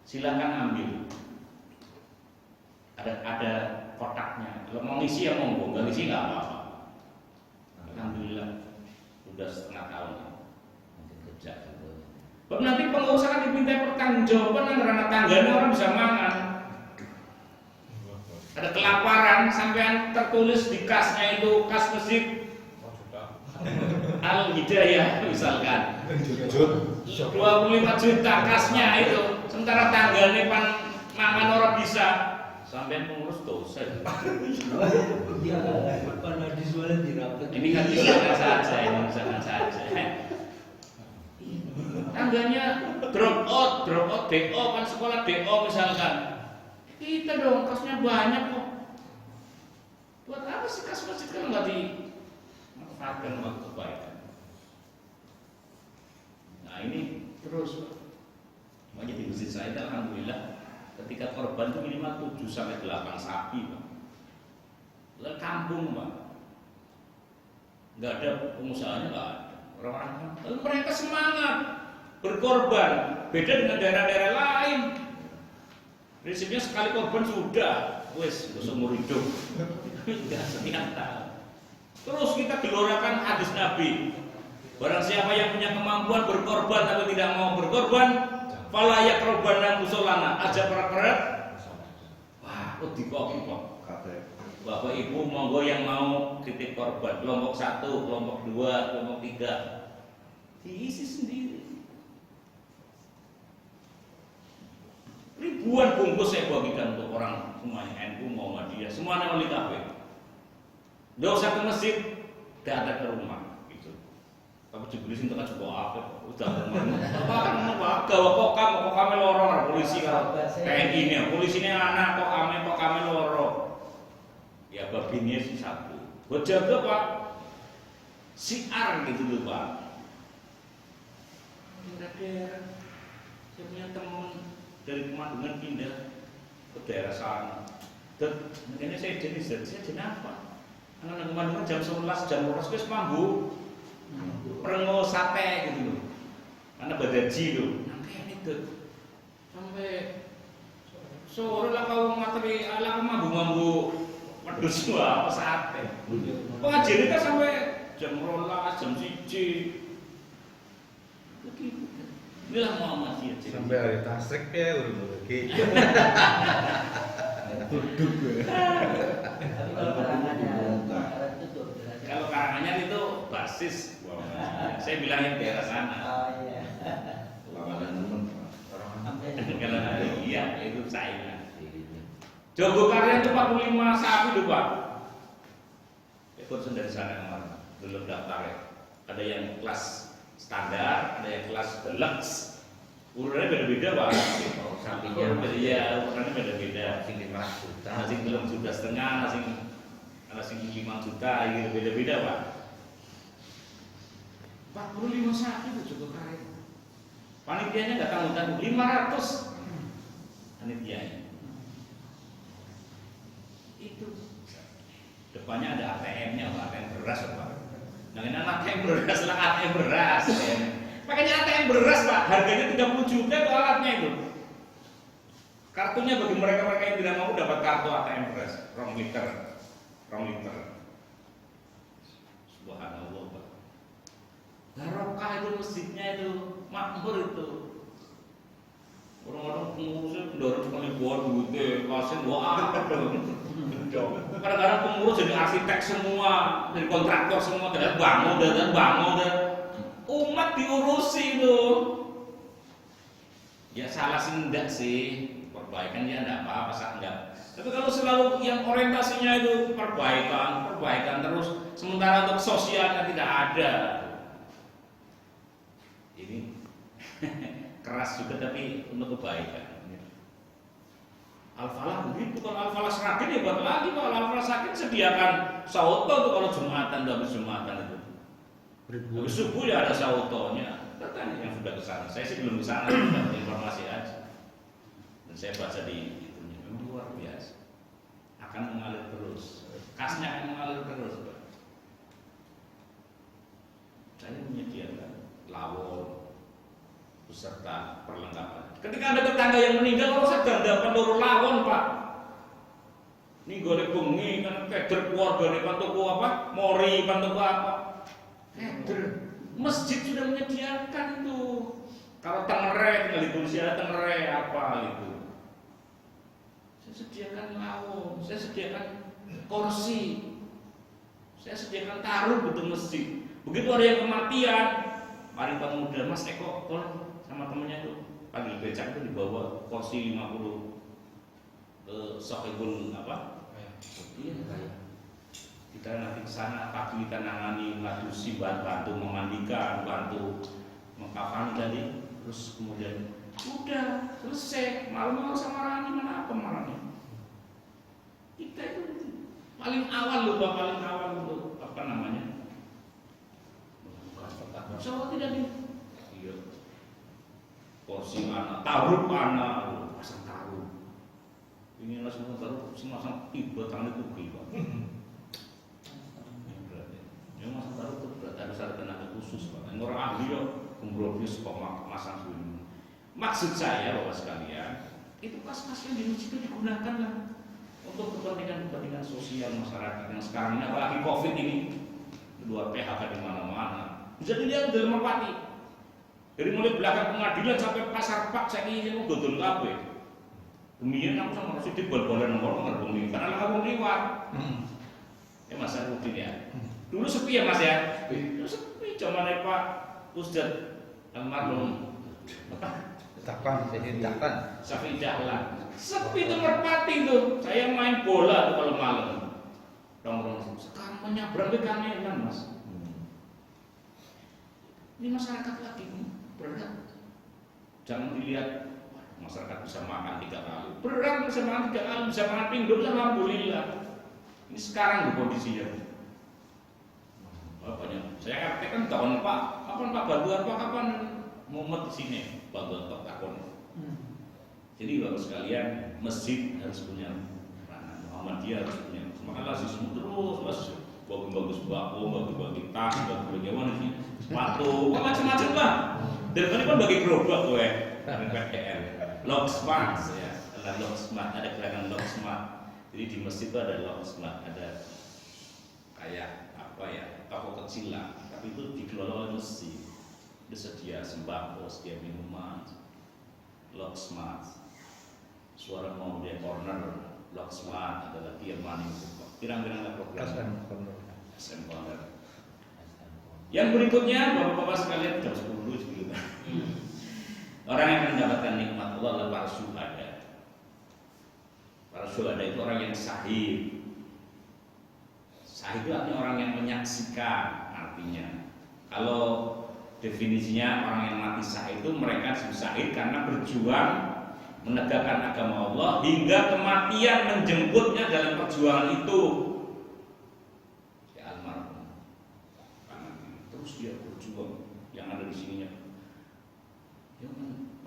Silakan ambil. Ada kotaknya. Kalau mau ngisi ya monggo, nggak ngisi nggak apa-apa. Alhamdulillah sudah setengah tahun mungkin kerja gitu. Nanti pengusaha kan diminta pertanggungjawaban karena tangganya orang bisa mangan. Ada kelaparan, sampean tertulis di kasnya itu kas masjid Al-Hidayah misalkan 25 juta kasnya itu, sementara tanggane mangan orang bisa, sampean pengurus dosa. Ini kan misalkan saja, tangganya drop out, DO kan sekolah DO misalkan. Kita dong kasnya banyak kok. Buat apa sih kas masjid kalau nggak dimanfaatkan waktu kebaikan? Nah ini terus, makanya di masjid saya alhamdulillah ketika korban itu minimal 7 sampai 8 sapi, Pak. Lah kampung, Pak. Nggak ada pengusahanya, nggak ada. Orang-orang, mereka semangat berkorban. Beda dengan daerah-daerah lain. Prinsipnya sekali korban sudah, wes seumur hidup. Tidak setiap tahun. Terus kita gelorakan hadis Nabi. Barang siapa yang punya kemampuan berkorban tapi tidak mau berkorban, fala yaqrabanna musallana, aja perak-perak. Wah, kok dikoki kok. Bapak Ibu monggo yang mau titik korban, kelompok 1, kelompok 2, kelompok 3. Diisi sendiri. Ribuan bungkus saya bagikan untuk orang semuanya, NU Muhammadiyah, semuanya oleh KB. Nggak usah ke masjid, datang ke rumah gitu. Tapi jeblis itu kan juga apa? Udah apa? Kok kami lorong polisi kan? TNI ini, polisi ini anak kok kami lorong. Ya baginya sih satu. Buat jaga Pak, siar gitu loh Pak. Daerah-daerah, saya punya teman dari Pemandangan pindah ke daerah sana. Dan makanya saya jadi apa? Anak-anak Pemandangan jam 11, jam 12 wis mambu. Perengo sate gitu loh. Karena badaji loh. Nangkene itu. Sampai sore lah kau materi ala mambu-mambu wedhus apa sate. Pengajian kita sampai jam 12, jam 1. Begitu. Inilah Muhammadiyah. Sampai hari tasrik ya udah gitu. Duduk ya. Kalau karangannya itu basis. Saya bilang yang daerah sana. Kalau iya itu saya. Jogokarian itu 45 sapi loh Pak. Ikut dari sana kemarin. Belum daftar ya. Ada yang kelas standar, ada yang kelas deluxe. Ukurannya beda-beda Pak. Sapinya ya, ukurannya beda-beda. Sing 5 juta, sing 3,5 juta, sing 5 juta, gitu beda-beda Pak. 45 sapi itu cukup kaya. Panitianya nggak tanggung-tanggung, 500 panitianya. Itu depannya ada ATM-nya, ATM beras Pak. Nah ini ATM beras lah, ATM beras. Makanya ATM beras Pak, harganya 30 juta itu alatnya itu. Kartunya bagi mereka yang tidak mau dapat kartu ATM beras, rong liter. Subhanallah Pak. Barokah itu masjidnya itu, makmur itu. Orang-orang pengurusnya mendorong penghibuan duitnya, kasih apa dong. Kadang-kadang pengurus jadi arsitek semua, jadi kontraktor semua, dan bangun. Umat diurusi itu. Ya salah sih enggak sih, perbaikan ya enggak apa-apa sah enggak. Tapi kalau selalu yang orientasinya itu perbaikan, perbaikan terus, sementara untuk sosialnya tidak ada, ini keras juga tapi untuk kebaikan. Al-Falah begitu, kalau Al-Falah Seragen ya buat lagi, kalau Al-Falah Seragen sediakan sauto tuh kalau Jumatan, habis Jumatan itu. Habis subuh ya ada sautonya. Katanya yang sudah kesana, saya sih belum kesana, dapat informasi aja. Dan saya baca di itunya, memang luar biasa. Akan mengalir terus, kasnya akan mengalir terus. Pak. Saya menyediakan lawon beserta perlengkapan. Ketika ada tetangga yang meninggal, kalau saya gandakan loro lawon, Pak. Ini golek bengi kan keder keluarga nih pantuku apa? Mori pantuku apa? Keder. Masjid sudah menyediakan itu. Kalau tengere tinggal ditulis ya tengere apa itu. Saya sediakan lawon, saya sediakan kursi, saya sediakan taruh betul masjid. Begitu ada yang kematian, mari pemuda Mas Eko tolong sama temennya tuh panggil becak itu dibawa kursi 50 ke sahibul apa? Iya kayak kita nanti ke sana pagi kita nangani ngadusi bantu memandikan, bantu mengkafani tadi, terus kemudian udah selesai malam-malam sama Rani mana apa malamnya? Kita itu paling awal loh, paling awal untuk apa namanya? Soal tidak di iya. Porsi anak, taruh anak, pasang taruh. Ini lah semua taruh, semua tiba tangan itu gila. Ya masang taruh itu berarti harus ada tenaga khusus, Pak. Ini orang ahli ya, kumbrobis kok masang dulu. Maksud saya Bapak sekalian, itu kas-kas yang di masjid itu digunakan lah untuk kepentingan sosial masyarakat yang sekarang ini, apalagi COVID ini, luar PHK di mana-mana. Jadi dia udah merpati. Dari mulai belakang pengadilan sampai pasar Pak, saya ingin mau dodol kabeh. Kemudian aku sama Rasul di bal-balan nomor bumi karena aku liwat. Masa rutin ya. Dulu sepi ya Mas ya. Dulu sepi, cuman Pak Ustadz almarhum apa? Takkan. Safi Dahlan. Sepi itu merpati tuh. Saya main bola tuh kalau malam. Nongkrong. Sekarang menyabrang ke kanan Mas. Ini masyarakat lagi berat. Jangan dilihat masyarakat bisa makan 3 kali. Berat bisa makan 3 kali, bisa makan pinduk, alhamdulillah. Ini sekarang kondisinya. Banyak. Saya katakan tahun Pak, kapan Pak bantuan Pak kapan mumet di sini bantuan Pak takon. Jadi Bapak sekalian, masjid harus punya peranan, Muhammadiyah harus punya. Makanya semua terus bagus bako, bagi tas, bagi mana sih sepatu, macam-macam Pak. Dan ini kan bagi gerobak gue, PPL, Locksmart ya, ada Locksmart, ada gerakan Locksmart. Jadi di masjid itu ada Locksmart, ada kayak apa ya, toko kecil lah, tapi itu dikelola oleh masjid. Dia sedia sembako, sedia minuman, Locksmart. Suara mau dia corner, Locksmart, ada lagi yang money, pirang-pirang program. SM Corner. Yang berikutnya, Bapak-bapak sekalian, jam 10 sebelum orang yang mendapatkan nikmat Allah adalah para syuhada. Para syuhada itu orang yang syahid. Syahid itu artinya orang yang menyaksikan artinya. Kalau definisinya orang yang mati syahid itu mereka disebut syahid karena berjuang menegakkan agama Allah hingga kematian menjemputnya dalam perjuangan itu. Terus dia berjuang yang ada di sininya. Ya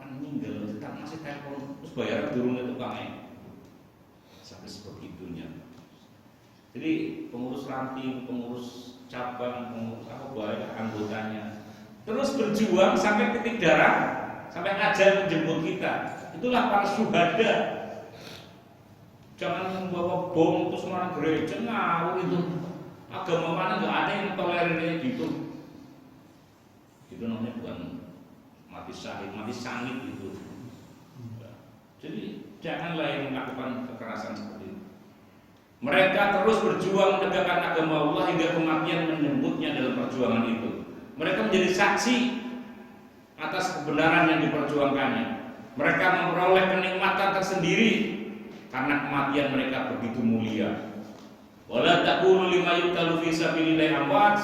kan meninggal tetap masih telepon terus bayar turunnya tukangnya sampai seperti itunya. Jadi pengurus ranting, pengurus cabang, pengurus apa banyak anggotanya terus berjuang sampai titik darah, sampai ajal menjemput kita. Itulah para syuhada. Jangan membawa bom terus malah gereja ngawur itu. Agama mana nggak ada yang tolerir kayak gitu. Itu namanya bukan mati syahid, mati sangit itu. Jadi janganlah yang melakukan kekerasan seperti itu. Mereka terus berjuang menegakkan agama Allah hingga kematian menjemputnya dalam perjuangan itu. Mereka menjadi saksi atas kebenaran yang diperjuangkannya. Mereka memperoleh kenikmatan tersendiri karena kematian mereka begitu mulia. Wala taqulu lima yuqtalu fi sabilillahi amwat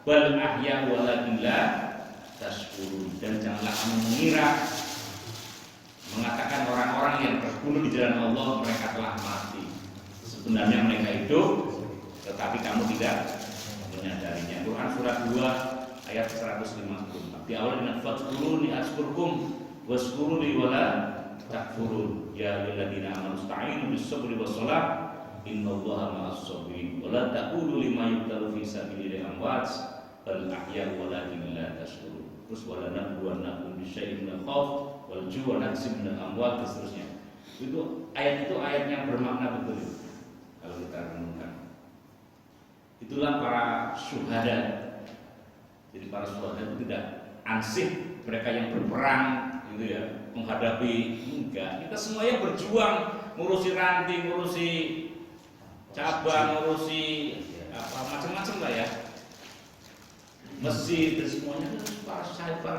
bal ahya walakin la tashkurun. Dan janganlah kamu mengira mengatakan orang-orang yang terbunuh di jalan Allah mereka telah mati. Sebenarnya mereka hidup, tetapi kamu tidak menyadarinya. Quran surat 2 ayat 150. Di awal dengan fadkuruni askurkum waskuruni wala takfurun. Ya ayyuhalladzina amanu ista'inu bis-sabri was-shalah innallaha ma'as-sabirin. Wala taqulu lima yuqtalu fi sabilillahi amwat bal ahya walakin la tashkurun. Terus wala nabluwannakum bisyai'in minal khauf wal ju'i wa naqsin minal amwal dan seterusnya. Itu ayat yang bermakna betul kalau kita renungkan. Itulah para syuhada. Jadi para syuhada itu tidak ansih mereka yang berperang gitu ya, menghadapi, enggak. Kita semuanya berjuang ngurusi ranting, ngurusi cabang, ngurusi apa macam-macam lah ya. Masjid dan semuanya itu para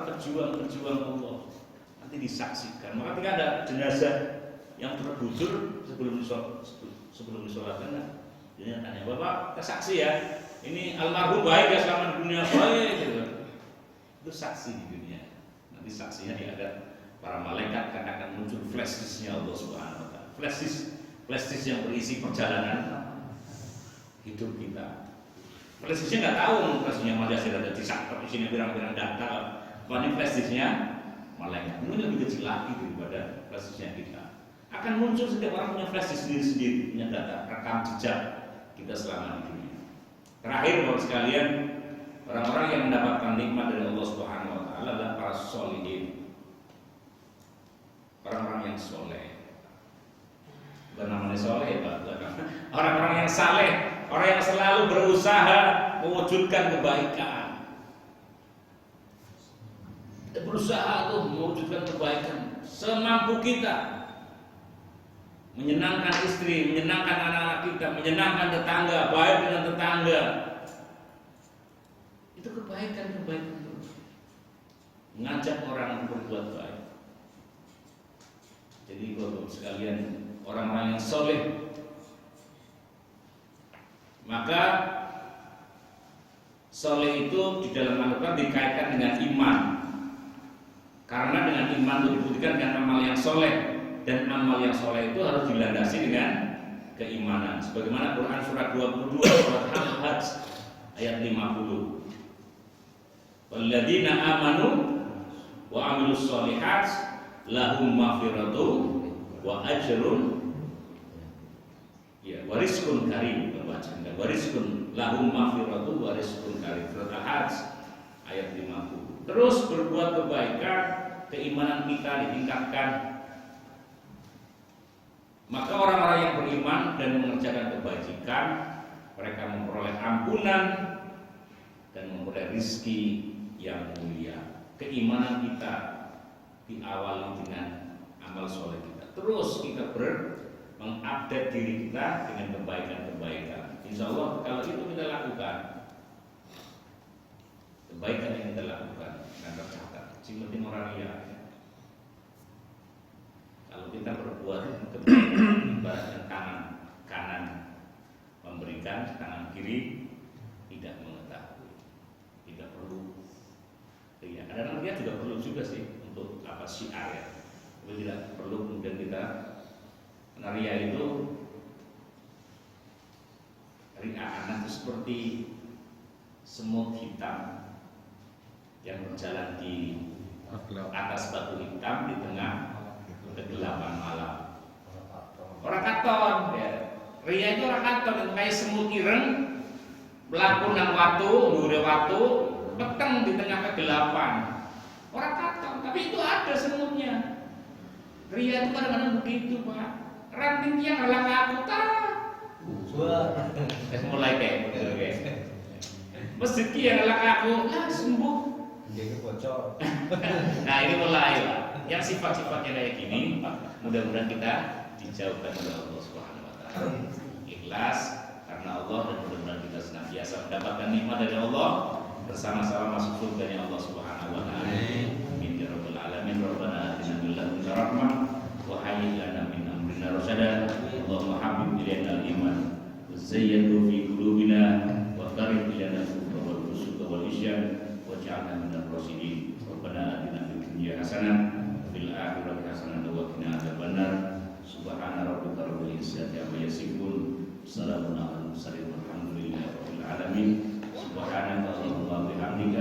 pejuang Allah. Nanti disaksikan. Maka ketika ada jenazah yang terbujur sebelum disolatkan, dia tanya, "Bapak, kita saksi ya. Ini almarhum baik ya selama di dunia baik." Gitu. Itu saksi di dunia. Nanti saksinya di hadapan para malaikat karena akan muncul flash disk-nya Allah Subhanahu wa taala. Flash disk yang berisi perjalanan hidup kita. Flash disk-nya nggak tahu, flash disk-nya masih ada di sakit, isinya pirang-pirang data. Ini flash disk-nya malaikat. Ini lebih kecil lagi daripada flash disk-nya kita. Akan muncul setiap orang punya flash disk sendiri-sendiri, punya data rekam jejak kita selama di dunia. Terakhir Bapak sekalian, orang-orang yang mendapatkan nikmat dari Allah Subhanahu wa taala adalah para sholihin. Orang-orang yang soleh. Bukan namanya soleh ya Pak. Orang-orang yang saleh, orang yang selalu berusaha mewujudkan kebaikan. Berusaha tuh mewujudkan kebaikan semampu kita. Menyenangkan istri, menyenangkan anak-anak kita, menyenangkan tetangga, baik dengan tetangga. Itu kebaikan terus. Mengajak orang berbuat baik. Jadi Bapak sekalian, orang-orang yang soleh, maka soleh itu di dalam Al-Quran dikaitkan dengan iman. Karena dengan iman itu dibuktikan dengan amal yang soleh. Dan amal yang soleh itu harus dilandasi dengan keimanan. Sebagaimana Quran surat 22 surat Al-Hajj ayat 50. Walladzina amanu wa amilus sholihat lahum maghfiratun wa ajrun ya warizqun karim. Warizqun lahum maghfiratun wa rizqun karim. Surat Al-Hajj ayat 50. Terus berbuat kebaikan, keimanan kita ditingkatkan. Maka orang-orang yang beriman dan mengerjakan kebajikan, mereka memperoleh ampunan dan memperoleh rizki yang mulia. Keimanan kita diawali dengan amal soleh kita. Terus kita mengupdate diri kita dengan kebaikan-kebaikan. Insya Allah kalau itu kita lakukan, kebaikan yang kita lakukan akan tercatat. Seperti moralia. Kalau kita berbuat kebaikan, ibaratkan tangan kanan memberikan, tangan kiri tidak mengetahui, tidak perlu. Ya, kadang-kadang dia juga perlu juga sih untuk apa syiar ya. Tapi tidak perlu kemudian kita ria itu ria anak itu seperti semut hitam yang berjalan di atas batu hitam di tengah kegelapan malam. Orang katon ya. Ria itu orang katon, kayak semut ireng melaku nang watu, ngure watu, peteng di tengah kegelapan. Orang katon, tapi itu ada semutnya. Ria itu kadang-kadang begitu Pak. Ranting yang ngelak aku mulai kayak masjid yang ngelak aku sembuh. Jadi bocor. Nah ini mulai Pak. Yang sifat-sifatnya kayak gini, mudah-mudahan kita dijauhkan oleh Allah Subhanahu wa taala. Ikhlas karena Allah dan mudah-mudahan kita senantiasa mendapatkan nikmat dari Allah bersama-sama masuk surga Allah Subhanahu wa taala. amin ya rabbal alamin. Rabbana atina min ladunka rahmah wa hayyi lana min amrina rasada. Allahumma habib ilaina al-iman wa zayyinhu fi qulubina wa karrih ilaina al-kufra wal fusuqa wal isyan waj'alna minal rasyidin. Rabbana atina fid dunya hasanah wa fil akhirati hasanah wa qina adzabannar. Subhana rabbika rabbil izzati amma yasifun. Assalamualaikum warahmatullahi wabarakatuh. Alamin. Subhanaka Allahumma bihamdika